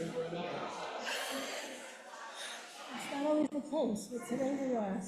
It's not always the case, but today we are.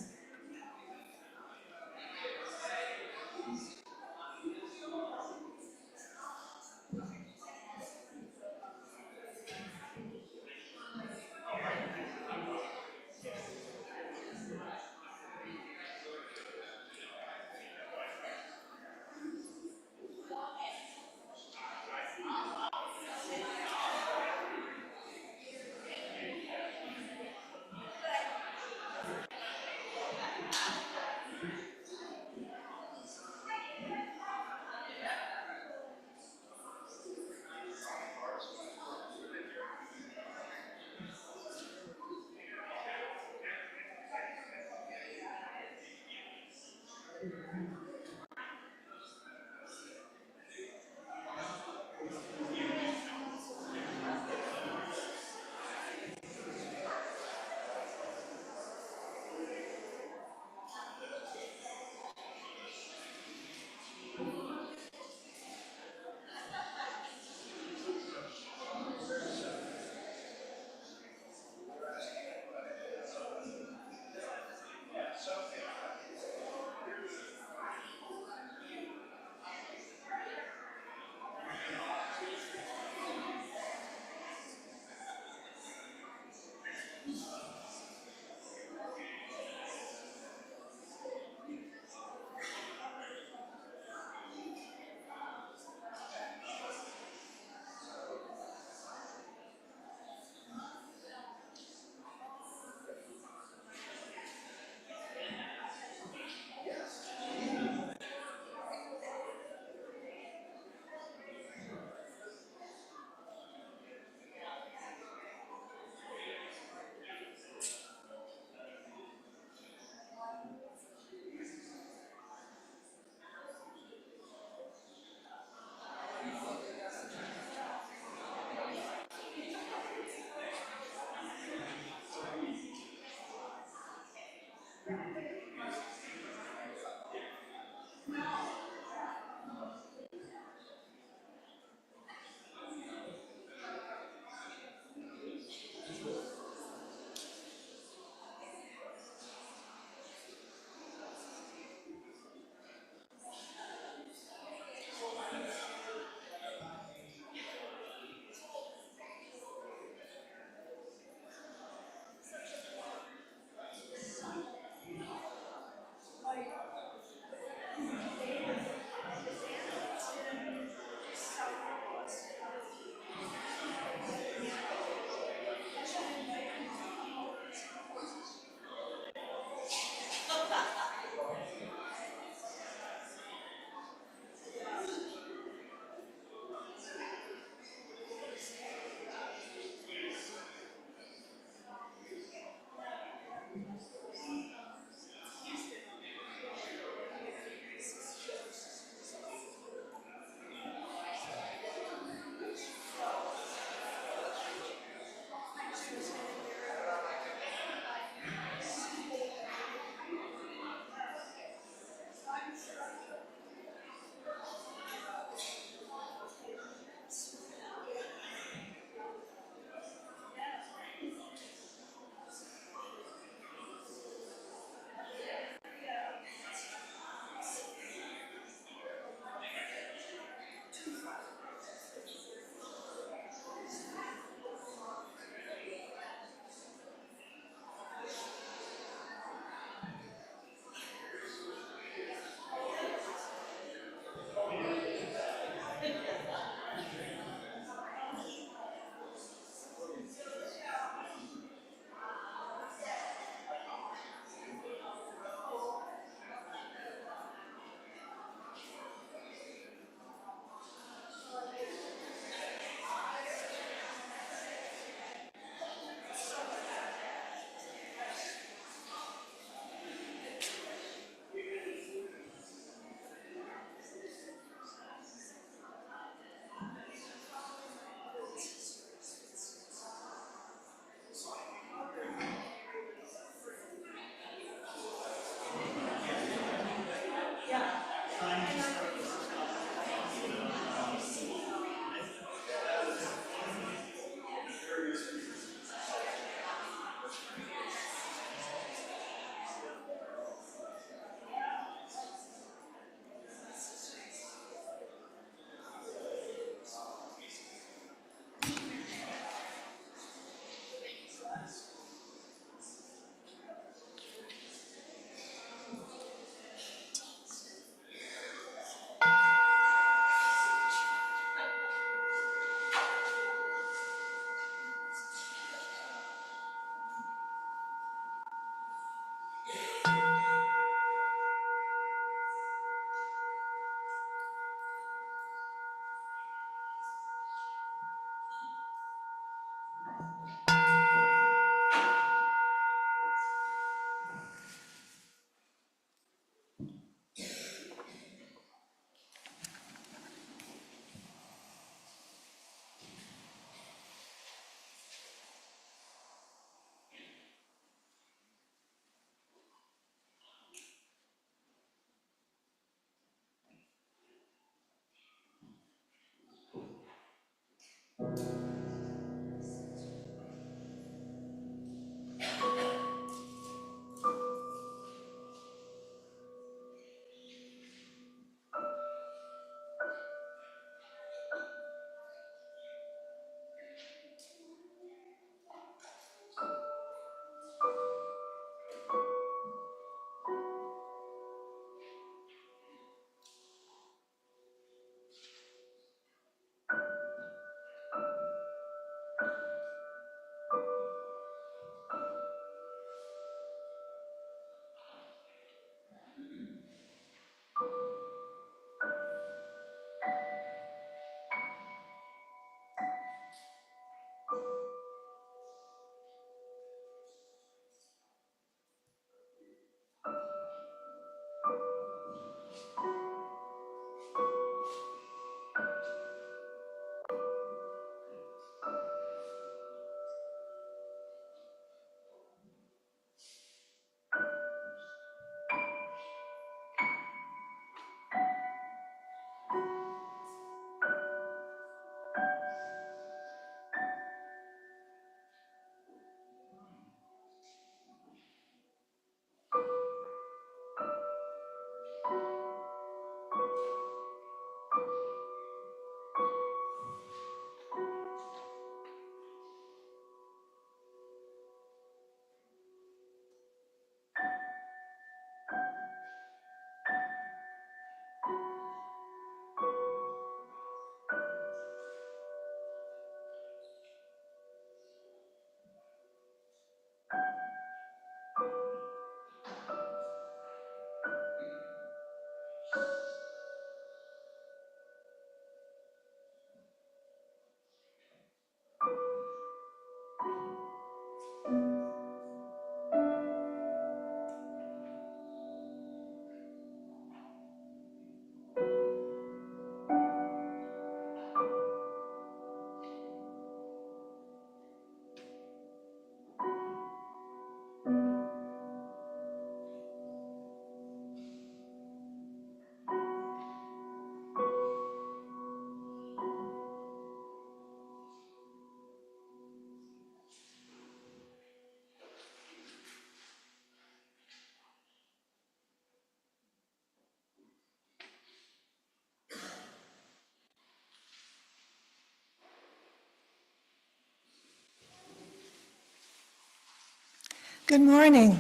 Good morning.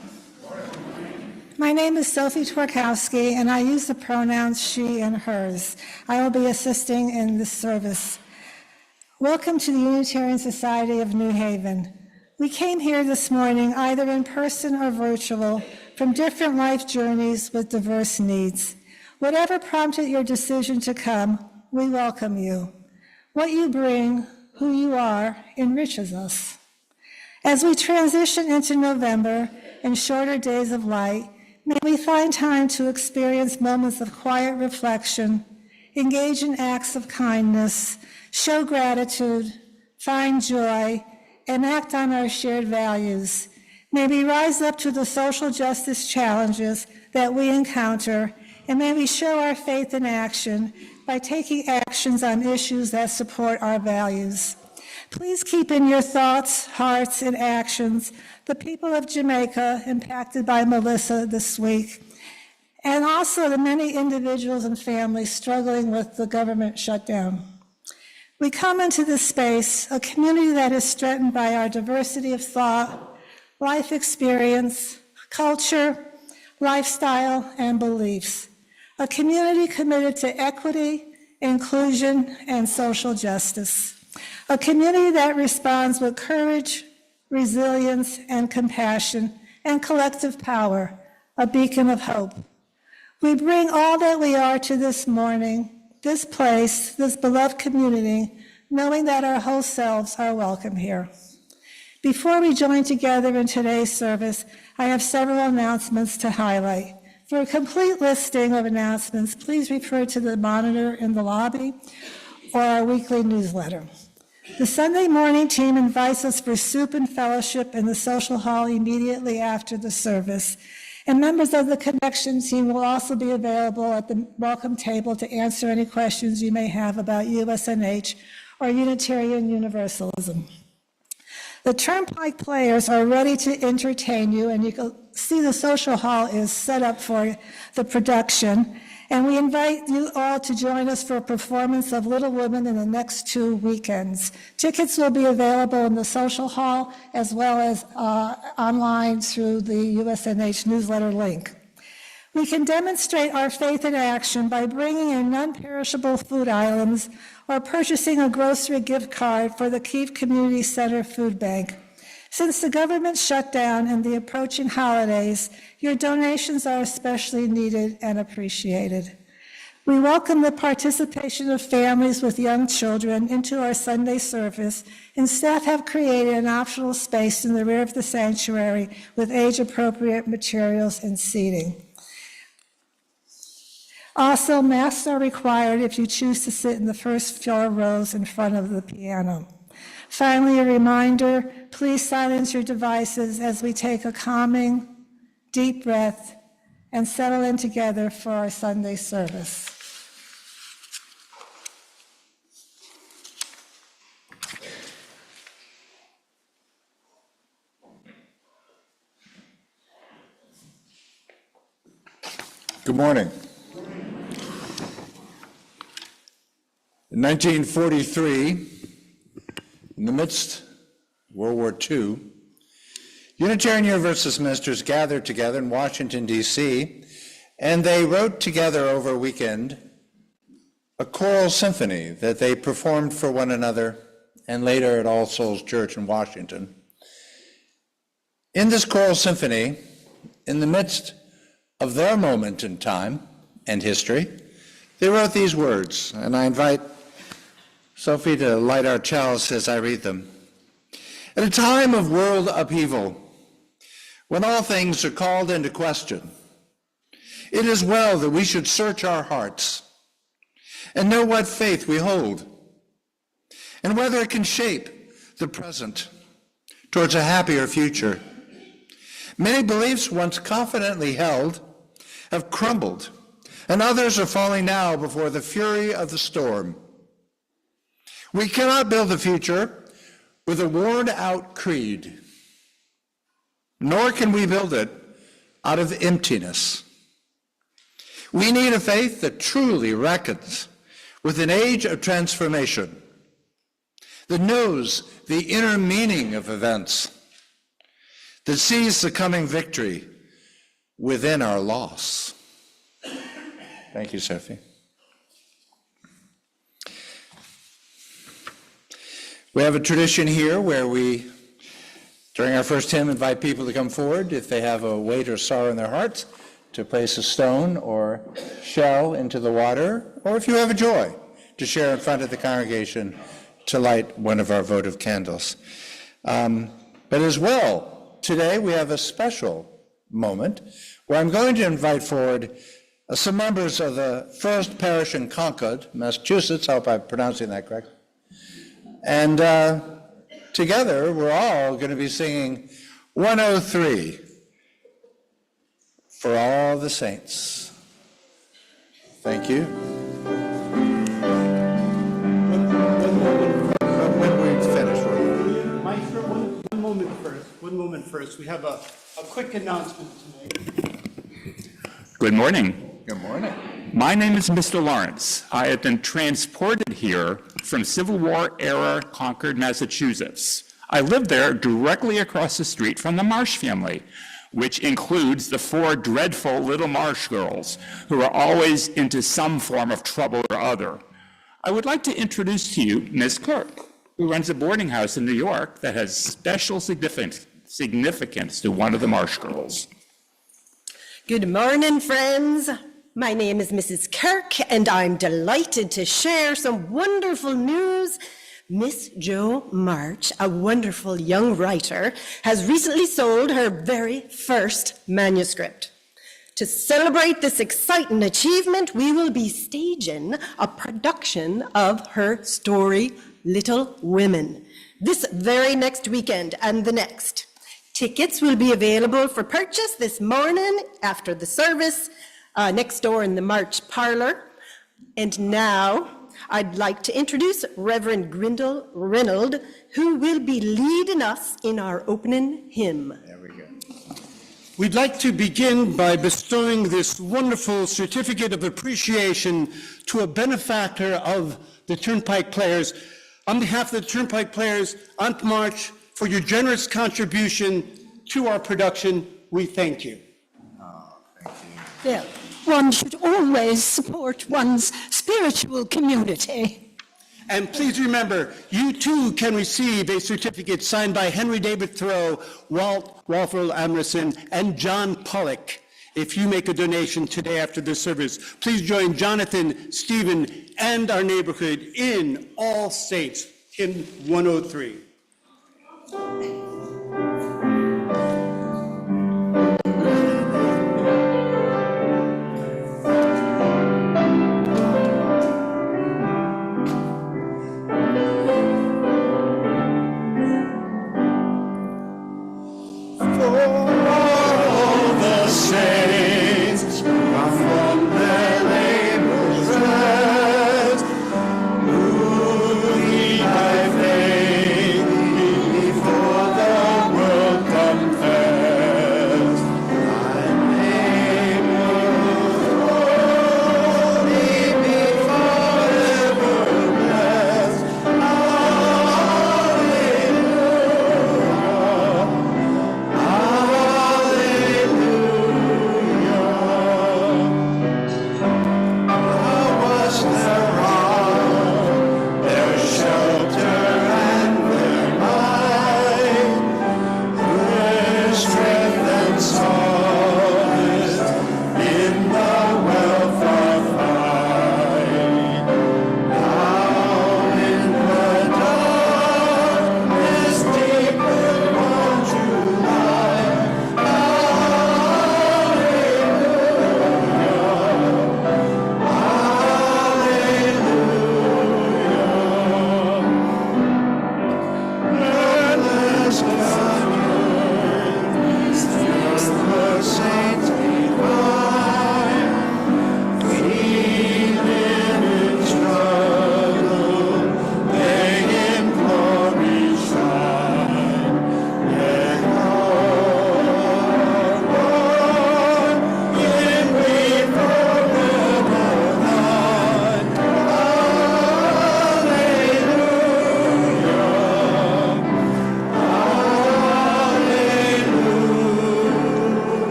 My name is Sophie Twarkowski, and I use the pronouns she and hers. I will be assisting in this service. Welcome to the Unitarian Society of New Haven. We came here this morning either in person or virtual from different life journeys with diverse needs. Whatever prompted your decision to come, we welcome you. What you bring, who you are, enriches us. As we transition into November and shorter days of light, may we find time to experience moments of quiet reflection, engage in acts of kindness, show gratitude, find joy, and act on our shared values. May we rise up to the social justice challenges that we encounter, and may we show our faith in action by taking actions on issues that support our values. Please keep in your thoughts, hearts, and actions the people of Jamaica impacted by Melissa this week, and also the many individuals and families struggling with the government shutdown. We come into this space, a community that is strengthened by our diversity of thought, life experience, culture, lifestyle, and beliefs. A community committed to equity, inclusion, and social justice. A community that responds with courage, resilience, and compassion, and collective power, a beacon of hope. We bring all that we are to this morning, this place, this beloved community, knowing that our whole selves are welcome here. Before we join together in today's service, I have several announcements to highlight. For a complete listing of announcements, please refer to the monitor in the lobby or our weekly newsletter. The Sunday morning team invites us for soup and fellowship in the social hall immediately after the service. And members of the Connection team will also be available at the welcome table to answer any questions you may have about USNH or Unitarian Universalism. The Turnpike Players are ready to entertain you, and you can see the social hall is set up for the production. And we invite you all to join us for a performance of Little Women in the next 2 weekends. Tickets will be available in the social hall as well as online through the USNH newsletter link. We can demonstrate our faith in action by bringing in non-perishable food items or purchasing a grocery gift card for the Kiev Community Center Food Bank. Since the government shutdown and the approaching holidays, your donations are especially needed and appreciated. We welcome the participation of families with young children into our Sunday service, and staff have created an optional space in the rear of the sanctuary with age-appropriate materials and seating. Also, masks are required if you choose to sit in the first 4 rows in front of the piano. Finally, a reminder, please silence your devices as we take a calming, deep breath and settle in together for our Sunday service. Good morning. In 1943, in the midst of World War II, Unitarian Universalist ministers gathered together in Washington, D.C., and they wrote together over a weekend a choral symphony that they performed for one another and later at All Souls Church in Washington. In this choral symphony, in the midst of their moment in time and history, they wrote these words, and I invite Sophie to light our chalice as I read them. At a time of world upheaval, when all things are called into question, it is well that we should search our hearts and know what faith we hold, and whether it can shape the present towards a happier future. Many beliefs once confidently held have crumbled, and others are falling now before the fury of the storm. We cannot build the future with a worn-out creed, nor can we build it out of emptiness. We need a faith that truly reckons with an age of transformation, that knows the inner meaning of events, that sees the coming victory within our loss. Thank you, Sophie. We have a tradition here where we, during our first hymn, invite people to come forward if they have a weight or sorrow in their hearts, to place a stone or shell into the water, or if you have a joy, to share in front of the congregation to light one of our votive candles. But as well, today we have a special moment where I'm going to invite forward some members of the First Parish in Concord, Massachusetts. I hope I'm pronouncing that correctly. And together, we're all going to be singing 103, For All the Saints. Thank you. When we finish, Maestro, one moment first. We have a quick announcement to make. Good morning. Good morning. My name is Mr. Lawrence. I have been transported here from Civil War-era Concord, Massachusetts. I live there directly across the street from the Marsh family, which includes the 4 dreadful little Marsh girls who are always into some form of trouble or other. I would like to introduce to you Ms. Kirk, who runs a boarding house in New York that has special significance to one of the Marsh girls. Good morning, friends. My name is Mrs. Kirk, and I'm delighted to share some wonderful news. Miss Jo March, a wonderful young writer, has recently sold her very first manuscript. To celebrate this exciting achievement, we will be staging a production of her story, Little Women, this very next weekend and the next. Tickets will be available for purchase this morning after the service next door in the March parlor. And now I'd like to introduce Reverend Grindle Reynolds, who will be leading us in our opening hymn. There we go. We'd like to begin by bestowing this wonderful certificate of appreciation to a benefactor of the Turnpike Players. On behalf of the Turnpike Players, Aunt March, for your generous contribution to our production, we thank you. Well, one should always support one's spiritual community. And please remember, you too can receive a certificate signed by Henry David Thoreau, Walt Walpole Emerson, and John Pollock. If you make a donation today after the service, please join Jonathan, Stephen, and our neighborhood in All Saints, hymn 103.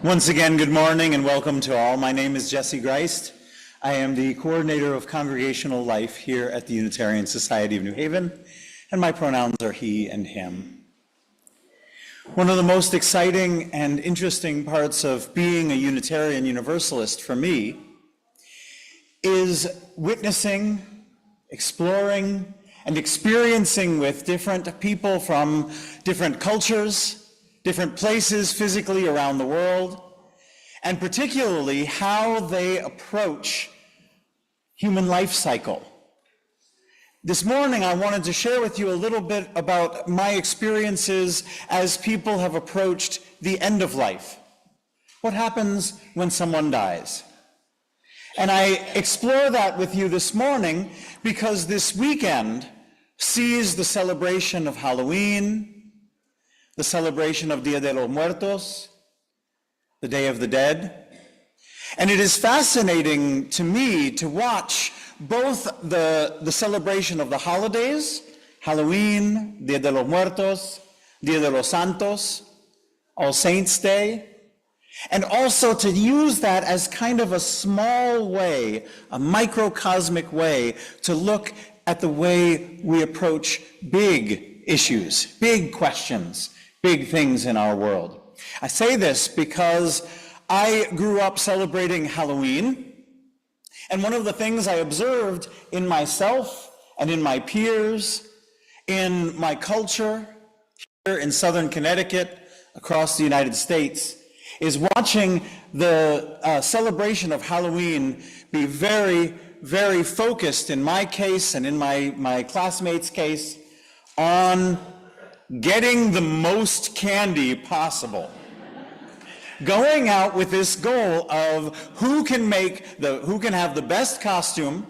Once again, good morning and welcome to all. My name is Jesse Greist. I am the coordinator of congregational life here at the Unitarian Society of New Haven, and my pronouns are he and him. One of the most exciting and interesting parts of being a Unitarian Universalist for me is witnessing, exploring, and experiencing with different people from different cultures, different places physically around the world, and particularly how they approach human life cycle. This morning, I wanted to share with you a little bit about my experiences as people have approached the end of life. What happens when someone dies? And I explore that with you this morning because this weekend sees the celebration of Halloween, the celebration of Dia de los Muertos, the Day of the Dead. And it is fascinating to me to watch both the celebration of the holidays, Halloween, Dia de los Muertos, Dia de los Santos, All Saints Day, and also to use that as kind of a small way, a microcosmic way, to look at the way we approach big issues, big questions, big things in our world. I say this because I grew up celebrating Halloween, and one of the things I observed in myself and in my peers, in my culture here in Southern Connecticut, across the United States, is watching the celebration of Halloween be very, very focused, in my case and in my classmates' case, on getting the most candy possible. Going out with this goal of who can have the best costume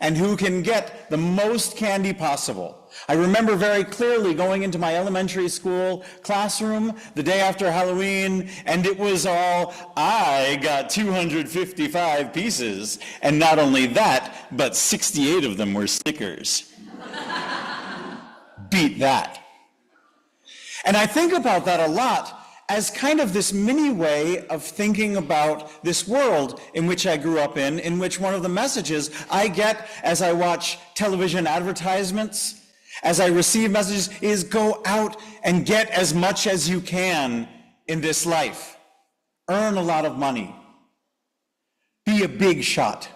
and who can get the most candy possible. I remember very clearly going into my elementary school classroom the day after Halloween, and it was all, I got 255 pieces, and not only that, but 68 of them were Snickers. Beat that. And I think about that a lot as kind of this mini way of thinking about this world in which I grew up in which one of the messages I get as I watch television advertisements, as I receive messages, is go out and get as much as you can in this life. Earn a lot of money. Be a big shot.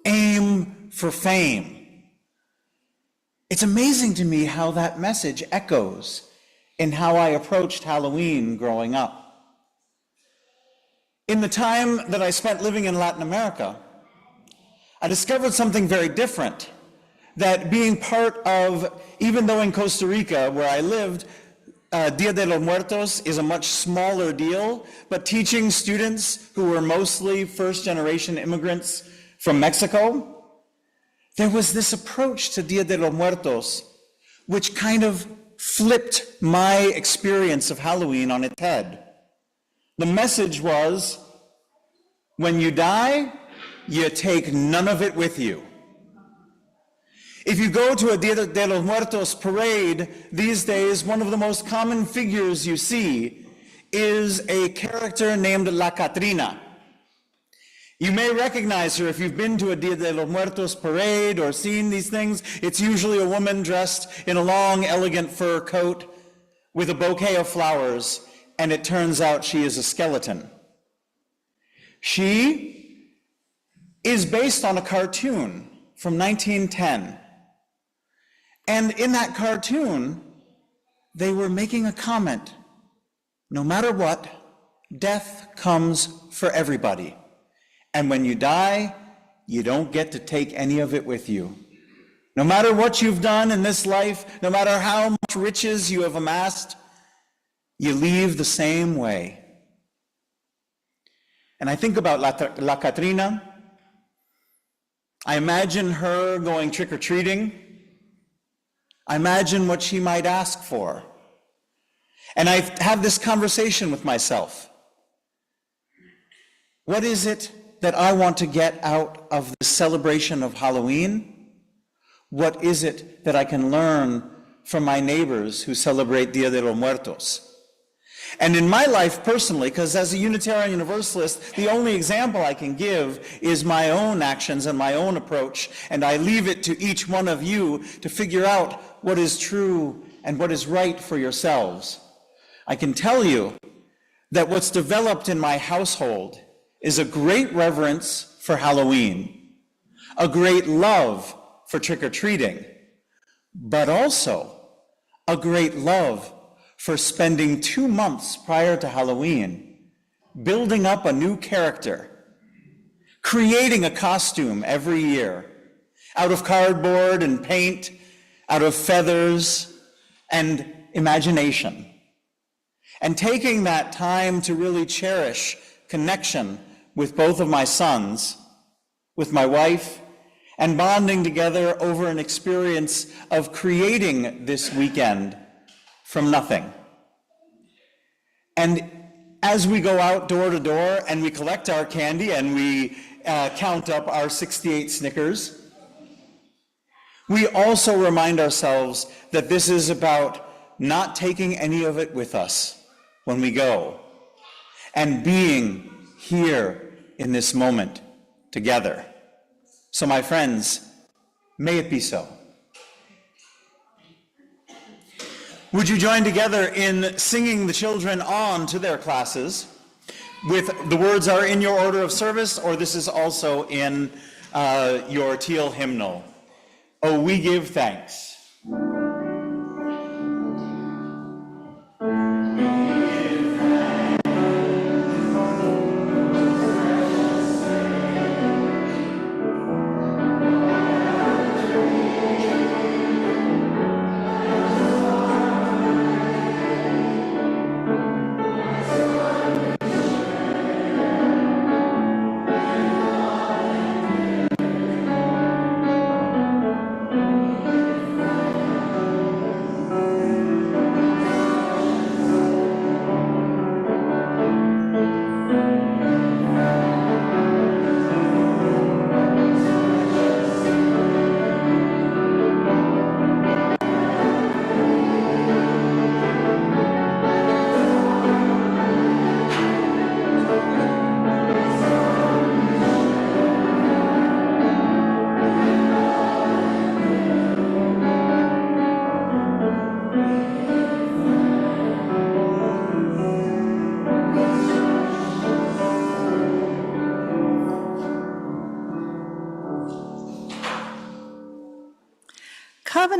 Aim for fame. It's amazing to me how that message echoes in how I approached Halloween growing up. In the time that I spent living in Latin America, I discovered something very different. That being part of, even though in Costa Rica, where I lived, Dia de los Muertos is a much smaller deal, but teaching students who were mostly first-generation immigrants from Mexico, there was this approach to Dia de los Muertos which kind of flipped my experience of Halloween on its head. The message was, when you die, you take none of it with you. If you go to a Dia de los Muertos parade these days, one of the most common figures you see is a character named La Catrina. You may recognize her if you've been to a Dia de los Muertos parade or seen these things. It's usually a woman dressed in a long, elegant fur coat with a bouquet of flowers, and it turns out she is a skeleton. She is based on a cartoon from 1910. And in that cartoon, they were making a comment. No matter what, death comes for everybody. And when you die, you don't get to take any of it with you. No matter what you've done in this life, no matter how much riches you have amassed, you leave the same way. And I think about La Catrina. I imagine her going trick-or-treating. I imagine what she might ask for. And I have this conversation with myself. What is it that I want to get out of the celebration of Halloween? What is it that I can learn from my neighbors who celebrate Dia de los Muertos? And in my life personally, because as a Unitarian Universalist, the only example I can give is my own actions and my own approach, and I leave it to each one of you to figure out what is true and what is right for yourselves. I can tell you that what's developed in my household is a great reverence for Halloween, a great love for trick-or-treating, but also a great love for spending 2 months prior to Halloween, building up a new character, creating a costume every year, out of cardboard and paint, out of feathers and imagination, and taking that time to really cherish connection with both of my sons, with my wife, and bonding together over an experience of creating this weekend from nothing. And as we go out door to door and we collect our candy and we count up our 68 Snickers, we also remind ourselves that this is about not taking any of it with us when we go, and being here in this moment together. So my friends, may it be so. Would you join together in singing the children on to their classes? With the words are in your order of service, or this is also in your teal hymnal. Oh, we give thanks.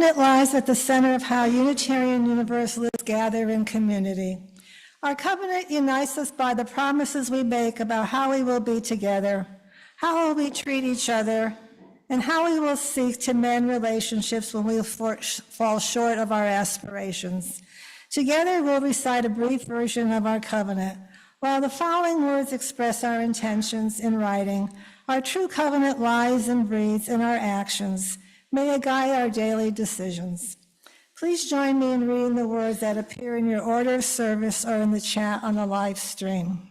covenant lies at the center of how Unitarian Universalists gather in community. Our covenant unites us by the promises we make about how we will be together, how will we treat each other, and how we will seek to mend relationships when we fall short of our aspirations. Together, we'll recite a brief version of our covenant. While the following words express our intentions in writing, our true covenant lies and breathes in our actions. May it guide our daily decisions. Please join me in reading the words that appear in your order of service or in the chat on the live stream.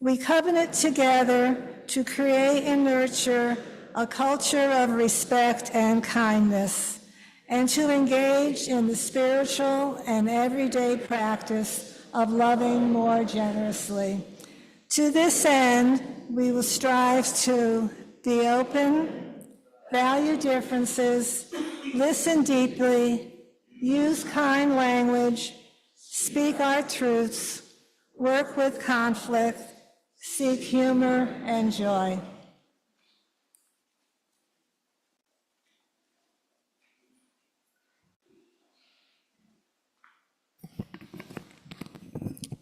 We covenant together to create and nurture a culture of respect and kindness, and to engage in the spiritual and everyday practice of loving more generously. To this end, we will strive to be open, value differences, listen deeply, use kind language, speak our truths, work with conflict, seek humor and joy.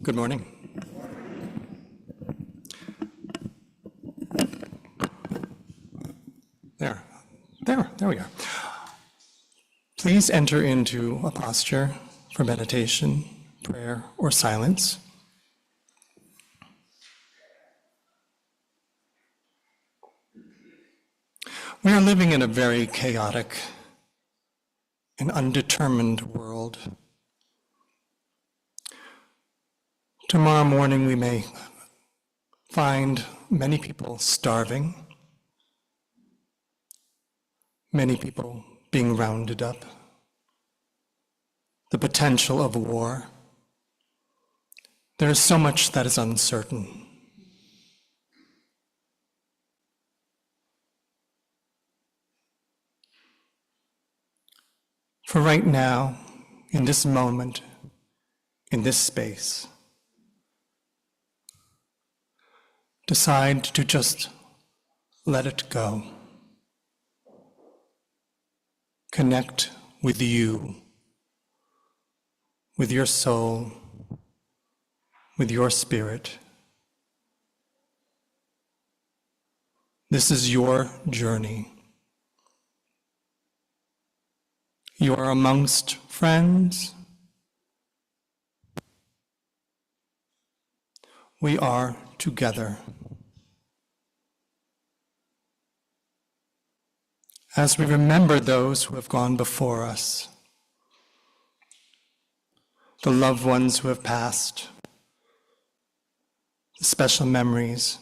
Good morning. There we are. Please enter into a posture for meditation, prayer, or silence. We are living in a very chaotic and undetermined world. Tomorrow morning we may find many people starving, many people being rounded up, the potential of war. There is so much that is uncertain. For right now, in this moment, in this space, decide to just let it go. Connect with you, with your soul, with your spirit. This is your journey. You are amongst friends. We are together. As we remember those who have gone before us, the loved ones who have passed, the special memories,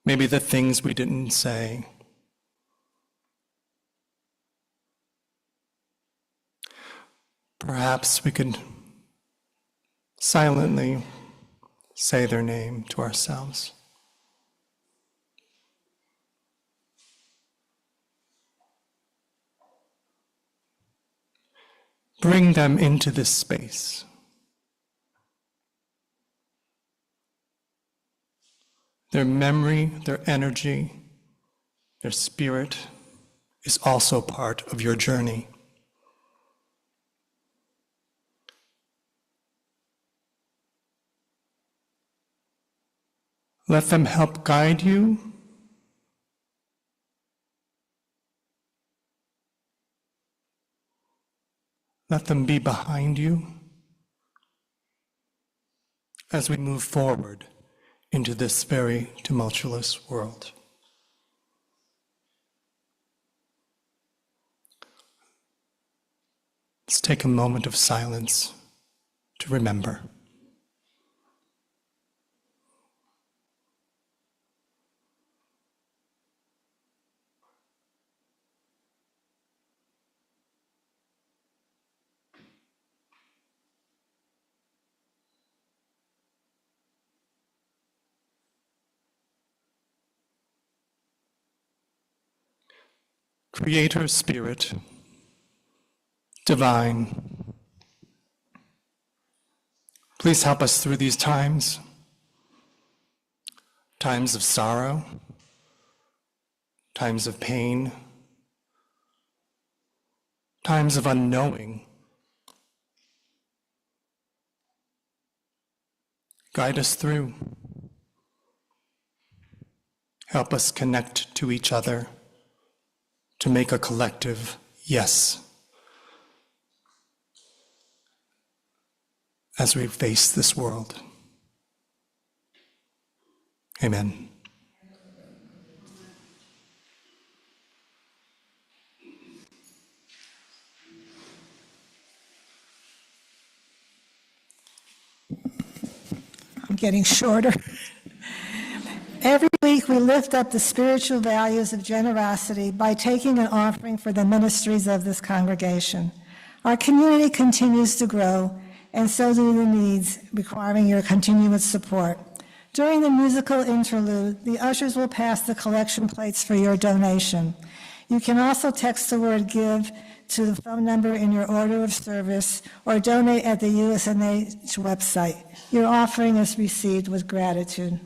maybe the things we didn't say. Perhaps we could silently say their name to ourselves. Bring them into this space. Their memory, their energy, their spirit is also part of your journey. Let them help guide you. Let them be behind you as we move forward into this very tumultuous world. Let's take a moment of silence to remember. Creator Spirit, Divine, please help us through these times of sorrow, times of pain, times of unknowing. Guide us through. Help us connect to each other to make a collective yes as we face this world. Amen. I'm getting shorter. Every week, we lift up the spiritual values of generosity by taking an offering for the ministries of this congregation. Our community continues to grow, and so do the needs requiring your continuous support. During the musical interlude, the ushers will pass the collection plates for your donation. You can also text the word GIVE to the phone number in your order of service or donate at the USNH website. Your offering is received with gratitude.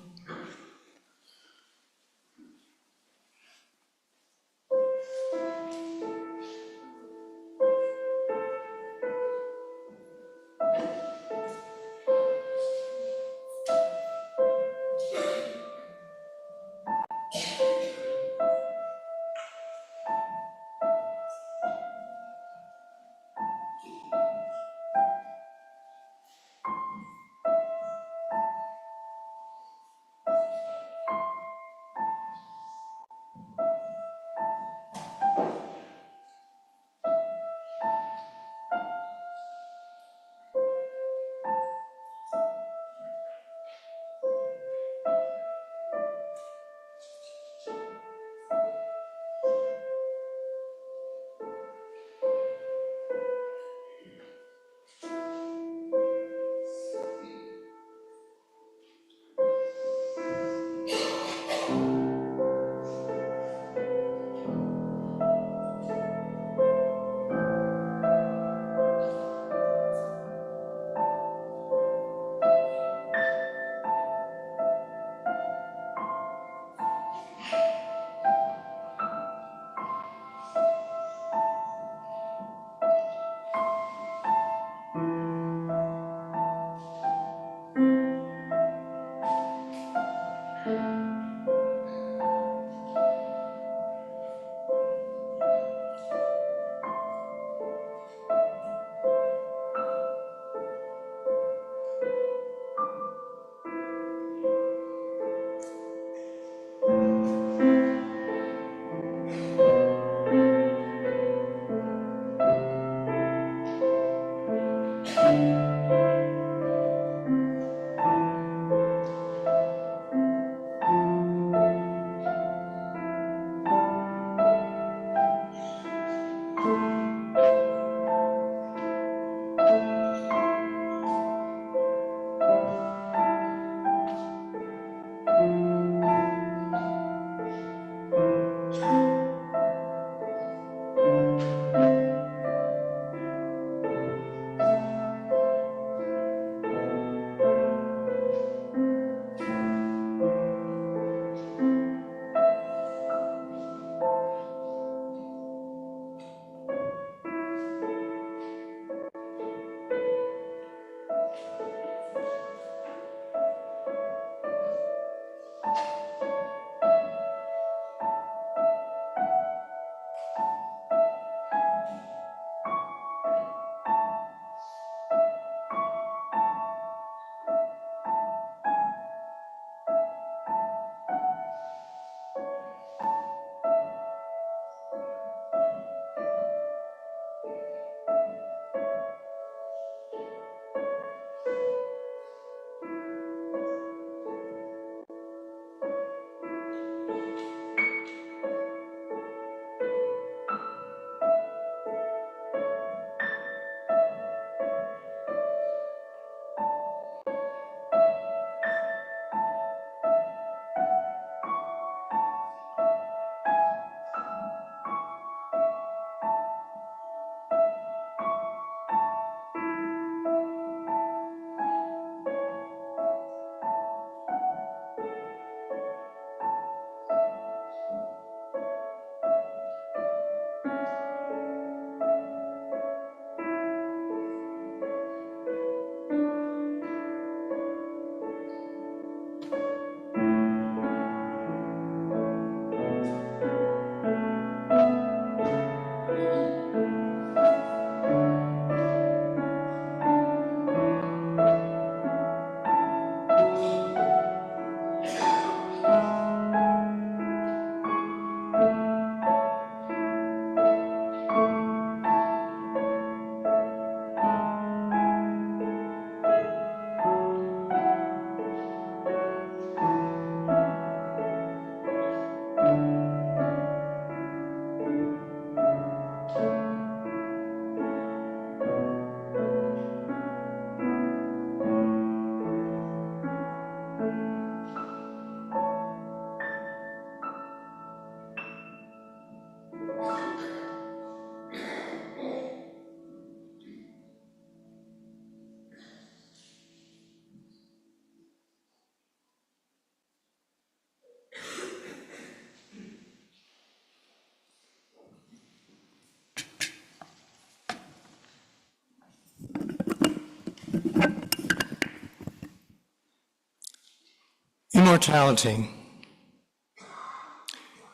Immortality.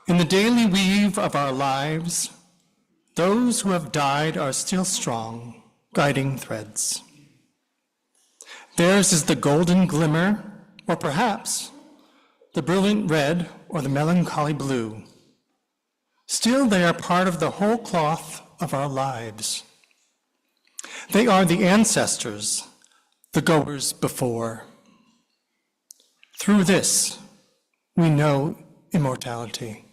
In the daily weave of our lives, those who have died are still strong, guiding threads. Theirs is the golden glimmer, or perhaps the brilliant red or the melancholy blue. Still, they are part of the whole cloth of our lives. They are the ancestors, the goers before. Through this, we know immortality.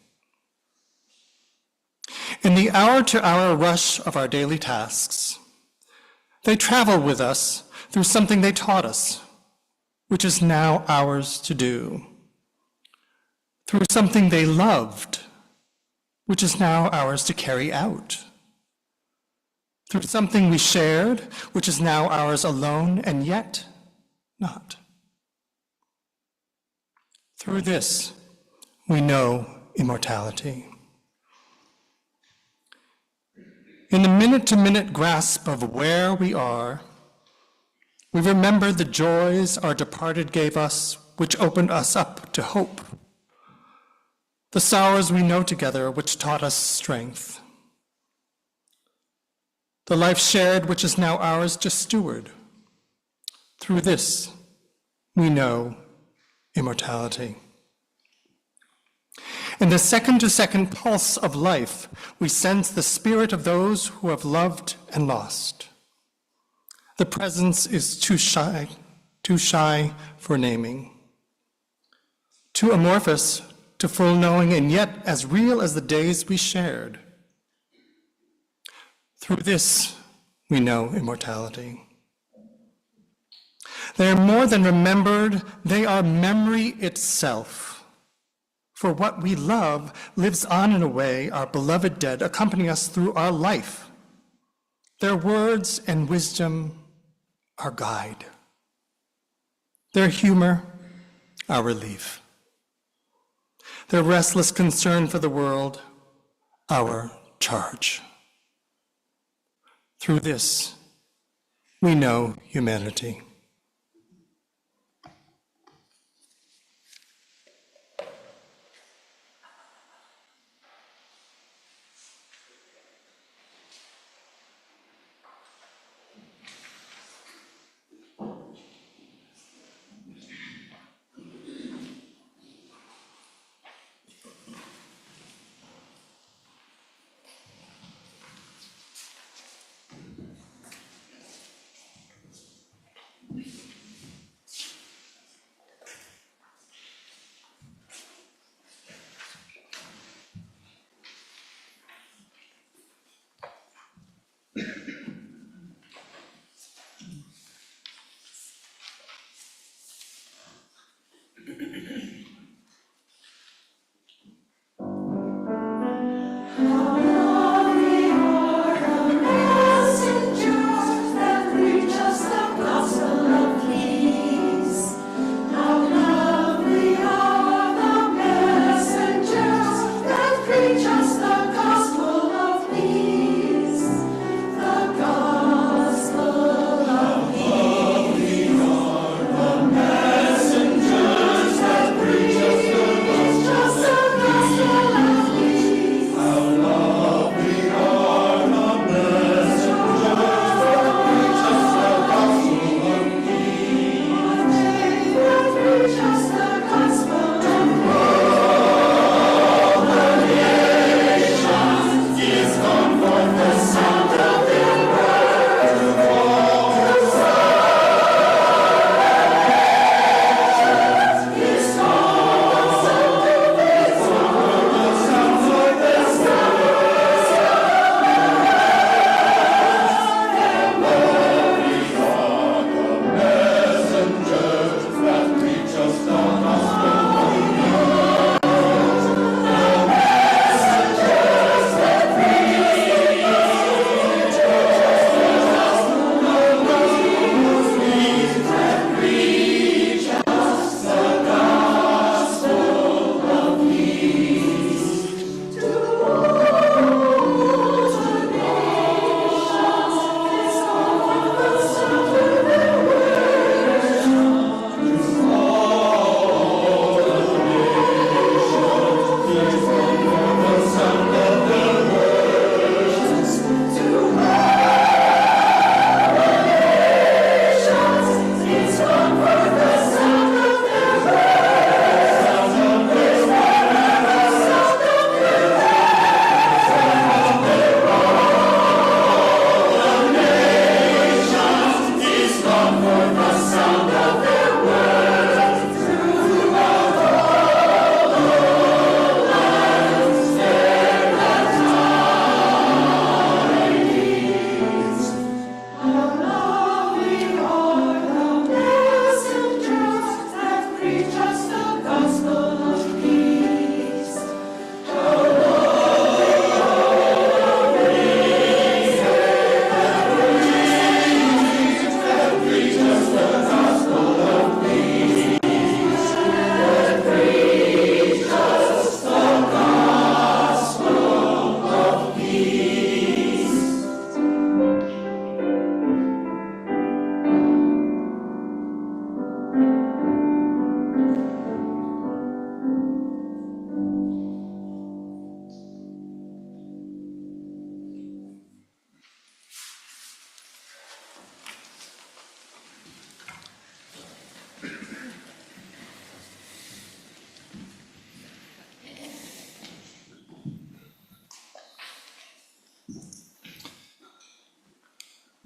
In the hour-to-hour rush of our daily tasks, they travel with us through something they taught us, which is now ours to do. Through something they loved, which is now ours to carry out. Through something we shared, which is now ours alone, and yet not. Through this, we know immortality. In the minute-to-minute grasp of where we are, we remember the joys our departed gave us, which opened us up to hope. The sorrows we know together, which taught us strength. The life shared, which is now ours to steward. Through this, we know immortality. In the second-to-second pulse of life, we sense the spirit of those who have loved and lost. The presence is too shy for naming, too amorphous to full knowing, and yet as real as the days we shared. Through this, we know immortality. They are more than remembered, they are memory itself. For what we love lives on in a way our beloved dead accompany us through our life. Their words and wisdom, our guide. Their humor, our relief. Their restless concern for the world, our charge. Through this, we know humanity.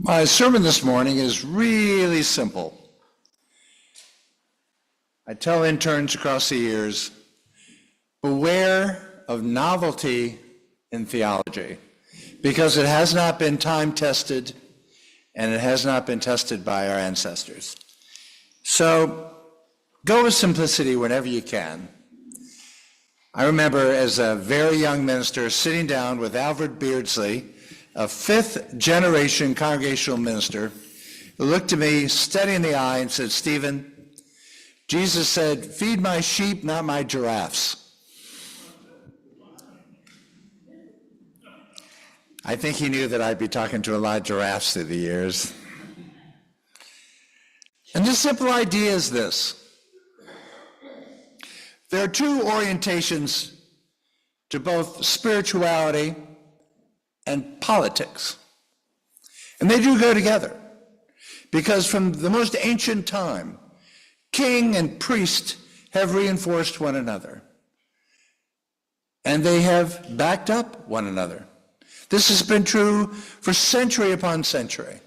My sermon this morning is really simple. I tell interns across the years, beware of novelty in theology, because it has not been time-tested and it has not been tested by our ancestors. So go with simplicity whenever you can. I remember as a very young minister sitting down with Alfred Beardsley, a fifth-generation congregational minister, who looked at me steady in the eye and said, "Stephen, Jesus said, 'Feed my sheep, not my giraffes.'" I think he knew that I'd be talking to a lot of giraffes through the years. And the simple idea is this. There are two orientations to both spirituality and politics. And they do go together, because from the most ancient time, king and priest have reinforced one another, and they have backed up one another. This has been true for century upon century.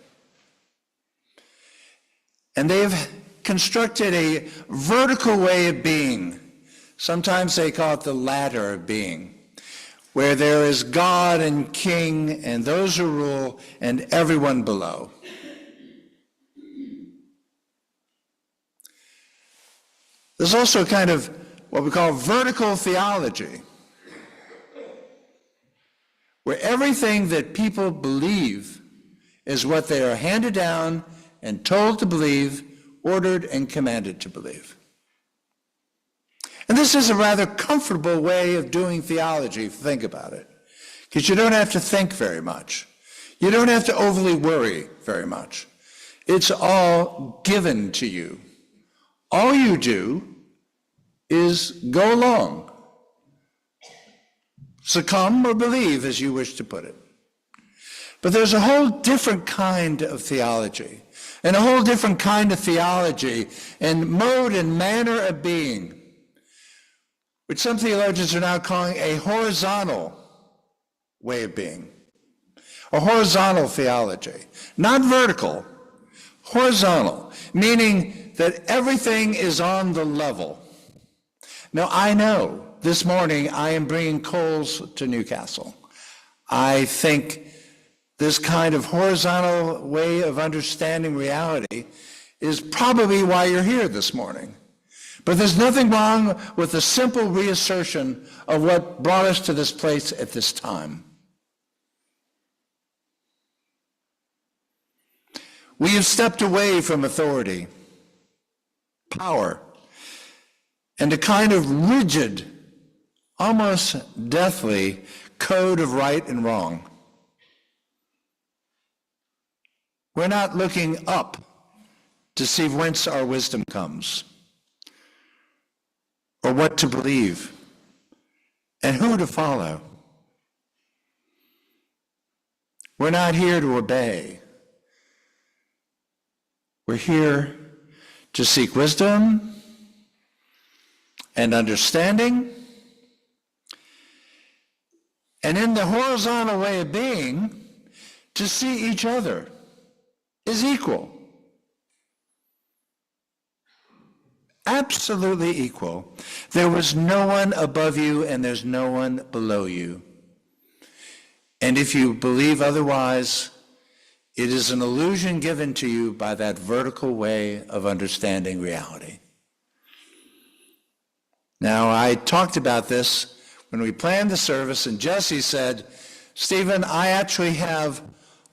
And they have constructed a vertical way of being. Sometimes they call it the ladder of being, where there is God and king and those who rule and everyone below. There's also a kind of what we call vertical theology, where everything that people believe is what they are handed down and told to believe, ordered and commanded to believe. And this is a rather comfortable way of doing theology, if you think about it, because you don't have to think very much. You don't have to overly worry very much. It's all given to you. All you do is go along, succumb or believe, as you wish to put it. But there's a whole different kind of theology, and a whole different kind of theology and mode and manner of being, which some theologians are now calling a horizontal way of being, a horizontal theology, not vertical, horizontal, meaning that everything is on the level. Now, I know this morning I am bringing coals to Newcastle. I think this kind of horizontal way of understanding reality is probably why you're here this morning. But there's nothing wrong with the simple reassertion of what brought us to this place at this time. We have stepped away from authority, power, and a kind of rigid, almost deathly code of right and wrong. We're not looking up to see whence our wisdom comes, or what to believe, and who to follow. We're not here to obey. We're here to seek wisdom and understanding, and in the horizontal way of being, to see each other as equal. Absolutely equal. There was no one above you and there's no one below you. And if you believe otherwise, it is an illusion given to you by that vertical way of understanding reality. Now, I talked about this when we planned the service, and Jesse said, "Stephen, I actually have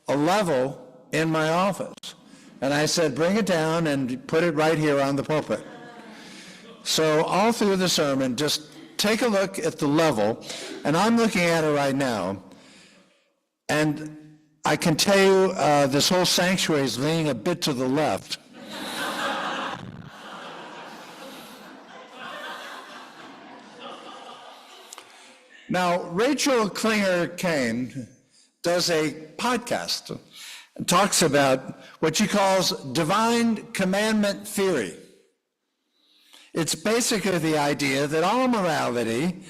a level in my office." And I said, "Bring it down and put it right here on the pulpit." So all through the sermon, just take a look at the level, and I'm looking at it right now, and I can tell you this whole sanctuary is leaning a bit to the left. Now, Rachel Klinger-Kane does a podcast and talks about what she calls divine commandment theory. It's basically the idea that all morality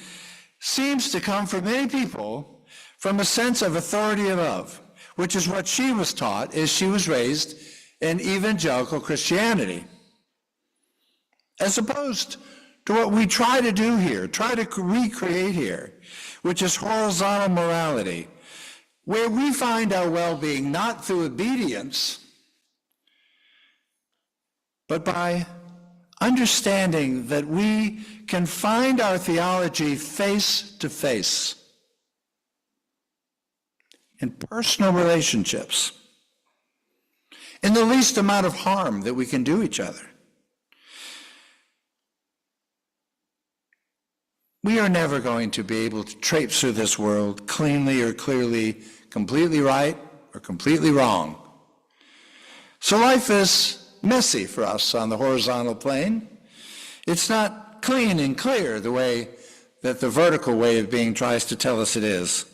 seems to come for many people from a sense of authority above, which is what she was taught, as she was raised in evangelical Christianity. As opposed to what we try to do here, try to recreate here, which is horizontal morality, where we find our well-being not through obedience, but by understanding that we can find our theology face to face in personal relationships, in the least amount of harm that we can do each other. We are never going to be able to traipse through this world cleanly or clearly, completely right or completely wrong. So life is messy for us on the horizontal plane. It's not clean and clear the way that the vertical way of being tries to tell us it is,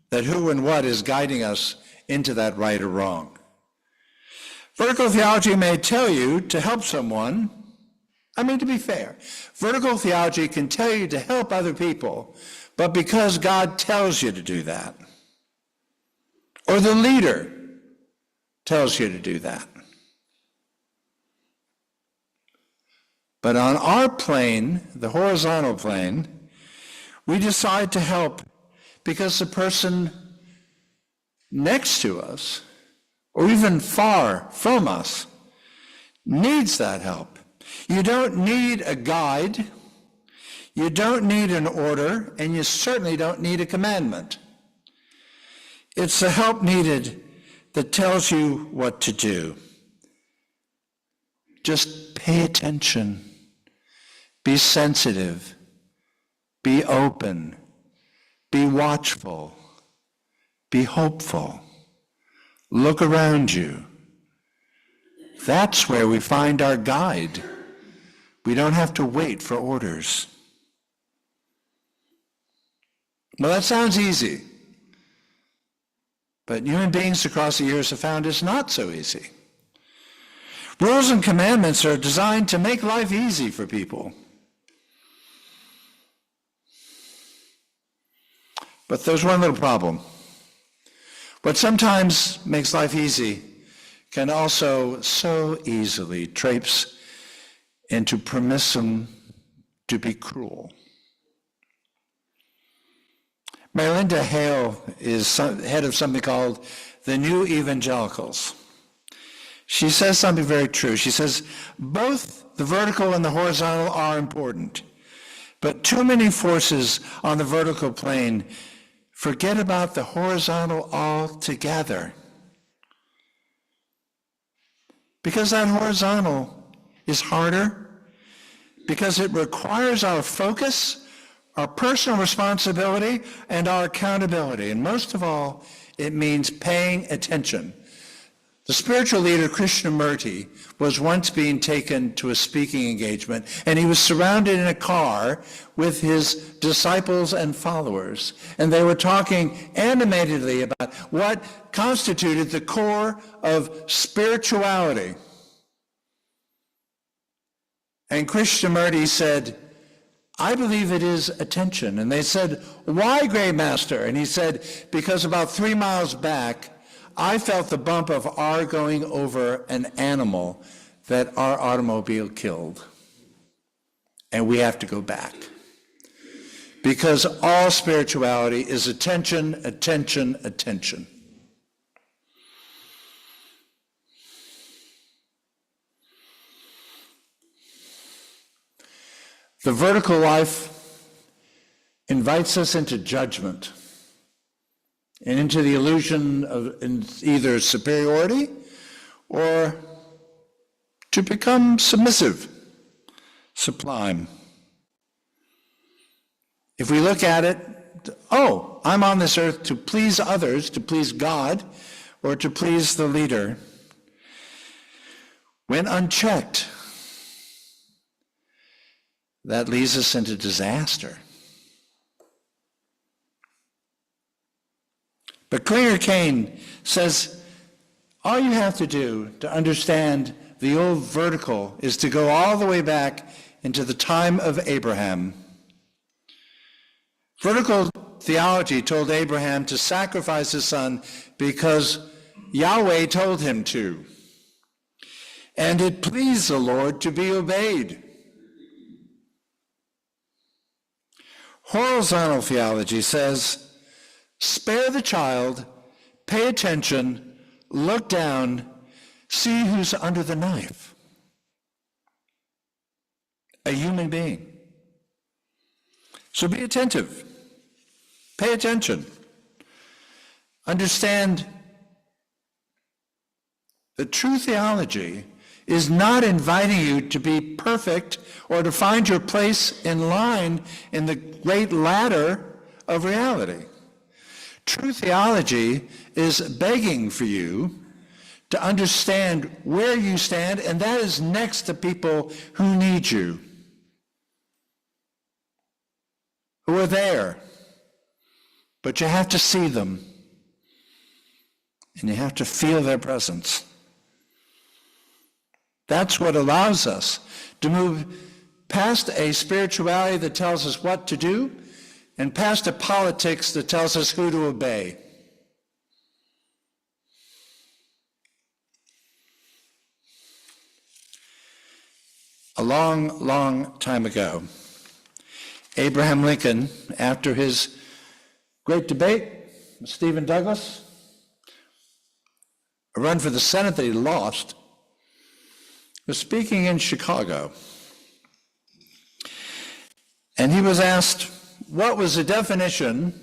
that who and what is guiding us into that right or wrong. Vertical theology may tell you to help someone. To be fair, vertical theology can tell you to help other people, but because God tells you to do that, or the leader tells you to do that. But on our plane, the horizontal plane, we decide to help because the person next to us, or even far from us, needs that help. You don't need a guide, you don't need an order, and you certainly don't need a commandment. It's the help needed that tells you what to do. Just pay attention, be sensitive, be open, be watchful, be hopeful, look around you. That's where we find our guide. We don't have to wait for orders. Well, that sounds easy. But human beings across the years have found it's not so easy. Rules and commandments are designed to make life easy for people. But there's one little problem. What sometimes makes life easy can also so easily traipse into permission to be cruel. Marilinda Hale is head of something called the New Evangelicals. She says something very true. She says, both the vertical and the horizontal are important, but too many forces on the vertical plane forget about the horizontal altogether. Because that horizontal is harder, because it requires our focus, our personal responsibility, and our accountability. And most of all, it means paying attention. The spiritual leader, Krishnamurti, was once being taken to a speaking engagement, and he was surrounded in a car with his disciples and followers. And they were talking animatedly about what constituted the core of spirituality. And Krishnamurti said, I believe it is attention. And they said, why, Great Master? And he said, because about 3 miles back, I felt the bump of our going over an animal that our automobile killed. And we have to go back. Because all spirituality is attention, attention, attention. The vertical life invites us into judgment and into the illusion of either superiority or to become submissive, sublime. If we look at it, oh, I'm on this earth to please others, to please God, or to please the leader. When unchecked, that leads us into disaster. But Klinger Kane says, all you have to do to understand the old vertical is to go all the way back into the time of Abraham. Vertical theology told Abraham to sacrifice his son because Yahweh told him to. And it pleased the Lord to be obeyed. Horizontal theology says, spare the child, pay attention, look down, see who's under the knife. A human being. So be attentive. Pay attention. Understand that true theology is not inviting you to be perfect or to find your place in line in the great ladder of reality. True theology is begging for you to understand where you stand, and that is next to people who need you, who are there, but you have to see them, and you have to feel their presence. That's what allows us to move past a spirituality that tells us what to do and past a politics that tells us who to obey. A long, long time ago, Abraham Lincoln, after his great debate with Stephen Douglas, a run for the Senate that he lost, was speaking in Chicago. And he was asked what was the definition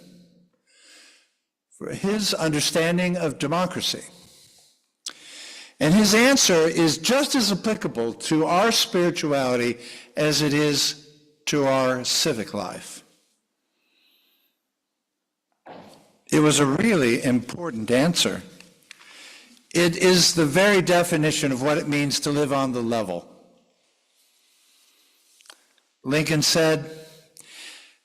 for his understanding of democracy. And his answer is just as applicable to our spirituality as it is to our civic life. It was a really important answer. It is the very definition of what it means to live on the level. Lincoln said,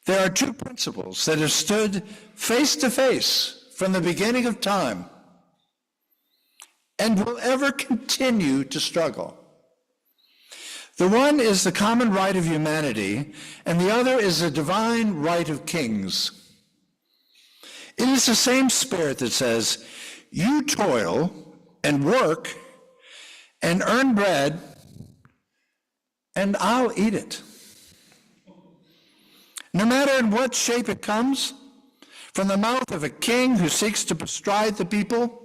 there are two principles that have stood face to face from the beginning of time and will ever continue to struggle. The one is the common right of humanity, and the other is the divine right of kings. It is the same spirit that says, you toil and work and earn bread, and I'll eat it. No matter in what shape it comes, from the mouth of a king who seeks to bestride the people,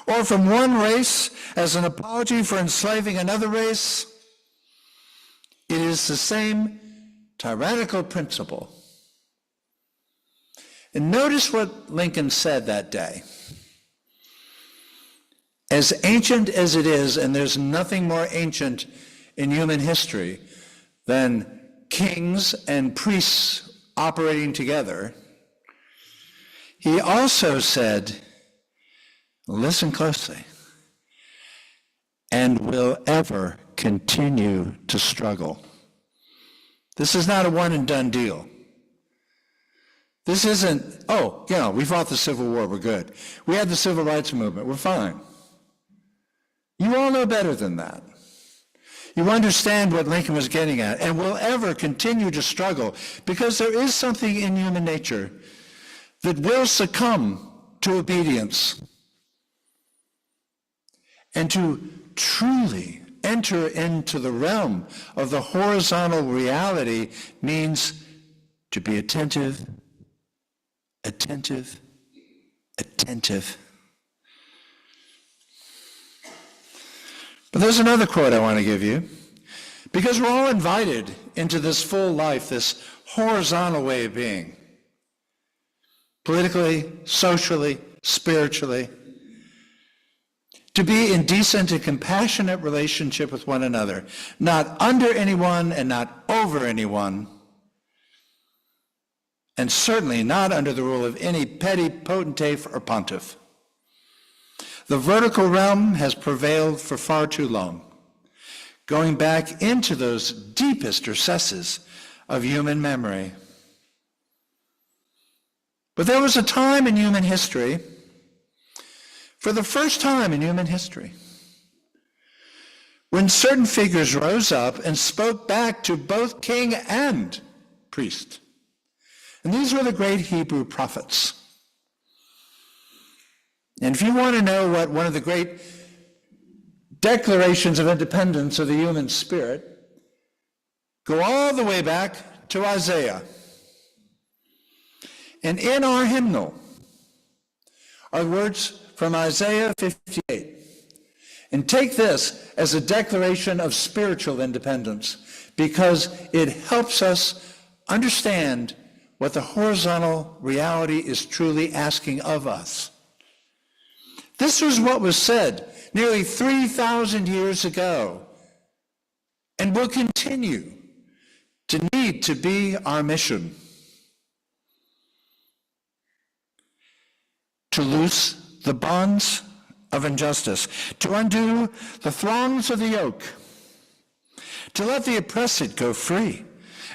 or from one race as an apology for enslaving another race, it is the same tyrannical principle. And notice what Lincoln said that day. As ancient as it is, and there's nothing more ancient in human history than kings and priests operating together, he also said, listen closely, and will ever continue to struggle. This is not a one and done deal. This isn't, we fought the Civil War, we're good. We had the Civil Rights Movement, we're fine. You all know better than that. You understand what Lincoln was getting at, and will ever continue to struggle, because there is something in human nature that will succumb to obedience. And to truly enter into the realm of the horizontal reality means to be attentive, attentive, attentive. But there's another quote I want to give you, because we're all invited into this full life, this horizontal way of being, politically, socially, spiritually, to be in decent and compassionate relationship with one another, not under anyone and not over anyone, and certainly not under the rule of any petty potentate or pontiff. The vertical realm has prevailed for far too long, going back into those deepest recesses of human memory. But there was a time in human history, for the first time in human history, when certain figures rose up and spoke back to both king and priest, And these were the great Hebrew prophets. And if you want to know what one of the great declarations of independence of the human spirit, go all the way back to Isaiah. And in our hymnal are words from Isaiah 58. And take this as a declaration of spiritual independence, because it helps us understand what the horizontal reality is truly asking of us. This was what was said nearly 3,000 years ago, and will continue to need to be our mission. To loose the bonds of injustice, to undo the thongs of the yoke, to let the oppressed go free,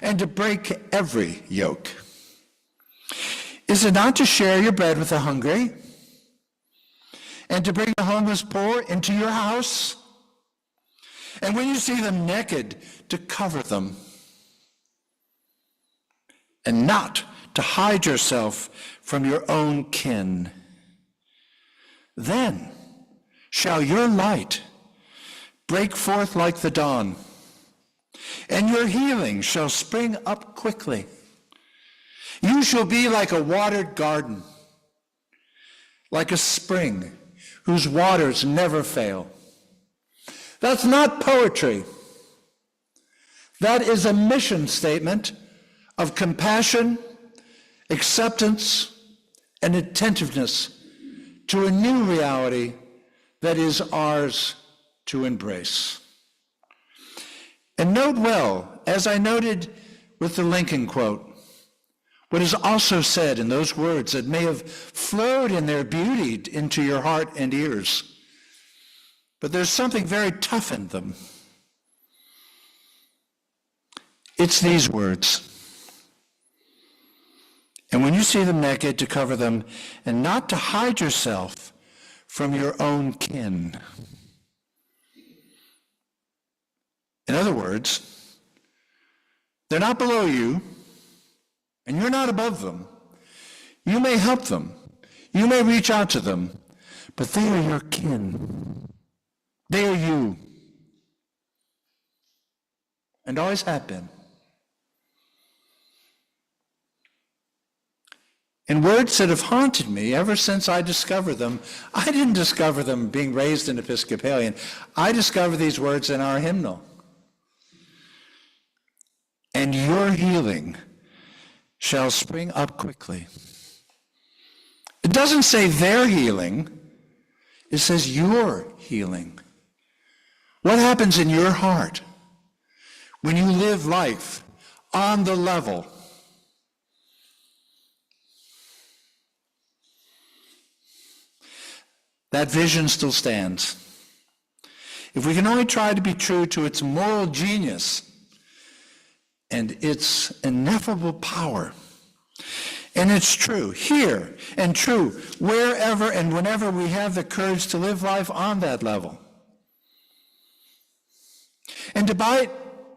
and to break every yoke. Is it not to share your bread with the hungry, and to bring the homeless poor into your house? And when you see them naked, to cover them, and not to hide yourself from your own kin? Then shall your light break forth like the dawn, and your healing shall spring up quickly. You shall be like a watered garden, like a spring whose waters never fail. That's not poetry. That is a mission statement of compassion, acceptance, and attentiveness to a new reality that is ours to embrace. And note well, as I noted with the Lincoln quote, what is also said in those words that may have flowed in their beauty into your heart and ears, but there's something very tough in them. It's these words. And when you see them naked, to cover them, and not to hide yourself from your own kin. In other words, they're not below you, and you're not above them. You may help them. You may reach out to them, but they are your kin. They are you, and always have been. In words that have haunted me ever since I discovered them. I didn't discover them being raised an Episcopalian. I discovered these words in our hymnal. And your healing shall spring up quickly. It doesn't say their healing. It says your healing. What happens in your heart when you live life on the level? That vision still stands. If we can only try to be true to its moral genius and its ineffable power, and it's true here and true wherever and whenever we have the courage to live life on that level. And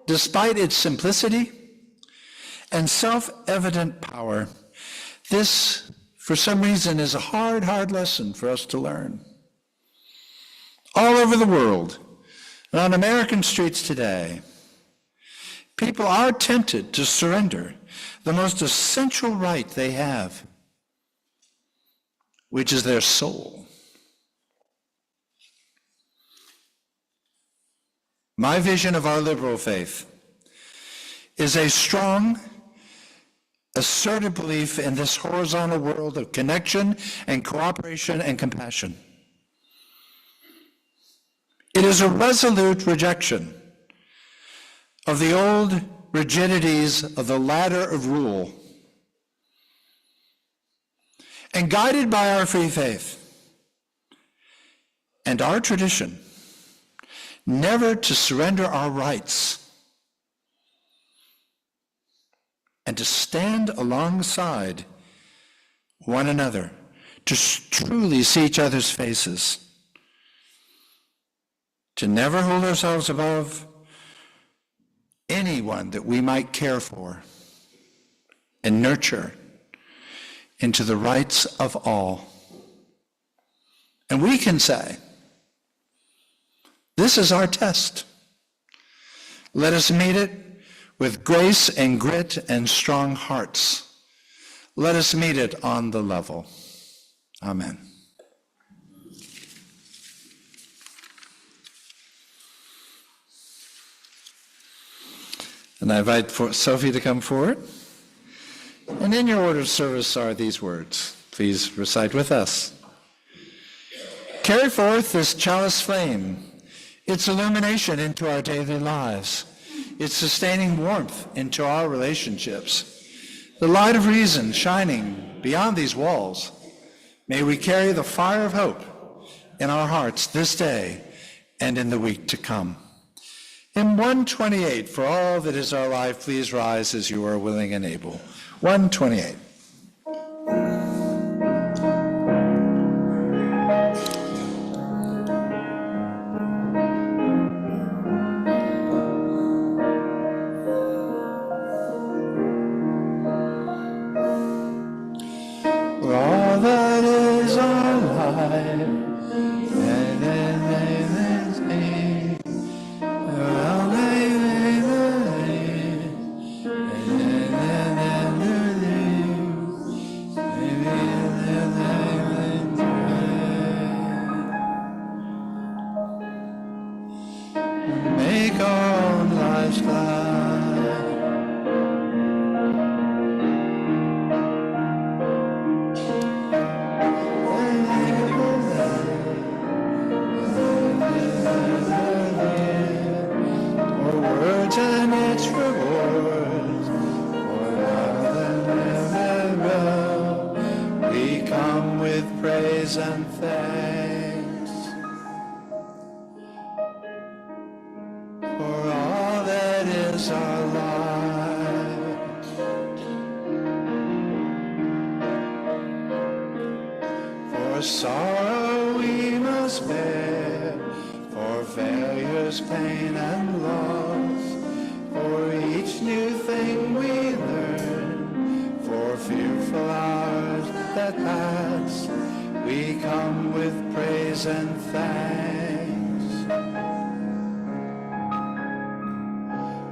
despite its simplicity and self-evident power, this, for some reason, is a hard lesson for us to learn. All over the world, and on American streets today, people are tempted to surrender the most essential right they have, which is their soul. My vision of our liberal faith is a strong, assertive belief in this horizontal world of connection and cooperation and compassion. It is a resolute rejection of the old rigidities of the ladder of rule, and guided by our free faith and our tradition, never to surrender our rights, and to stand alongside one another, to truly see each other's faces, to never hold ourselves above anyone that we might care for, and nurture into the rights of all. And we can say, this is our test. Let us meet it with grace and grit and strong hearts. Let us meet it on the level. Amen. And I invite Sophie to come forward. And in your order of service are these words. Please recite with us. Carry forth this chalice flame, its illumination into our daily lives, its sustaining warmth into our relationships, the light of reason shining beyond these walls. May we carry the fire of hope in our hearts this day and in the week to come. Hymn 128, For All That Is Our Life, please rise as you are willing and able. 128. For all that is our life, and then me, well, make our own lives glad. For words and its rewards, for love and well, we come with praise and thanks. For all that is our life, for sorrow we must bear, for failures, pain, and loss, for each new thing we learn, for fearful hours that pass, we come with praise and thanks.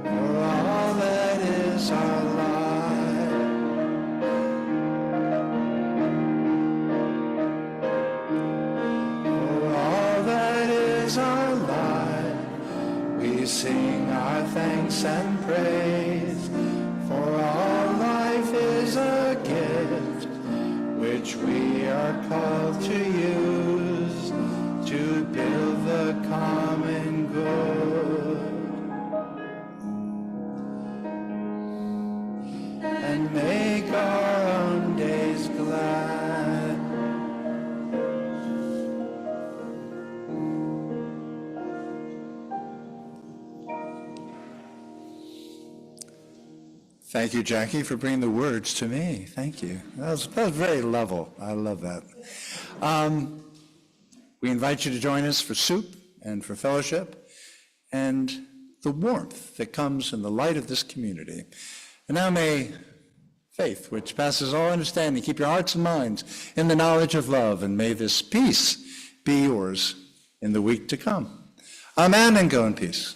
For all that is our life, for all that is our life, we sing our thanks and praise. For all life is a gift which we are called to use to build the common good and make our own days glad. Thank you, Jackie, for bringing the words to me. Thank you. That was very level. I love that. We invite you to join us for soup and for fellowship and the warmth that comes in the light of this community. And now may faith, which passes all understanding, keep your hearts and minds in the knowledge of love, and may this peace be yours in the week to come. Amen, and go in peace.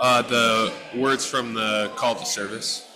The words from the call to service.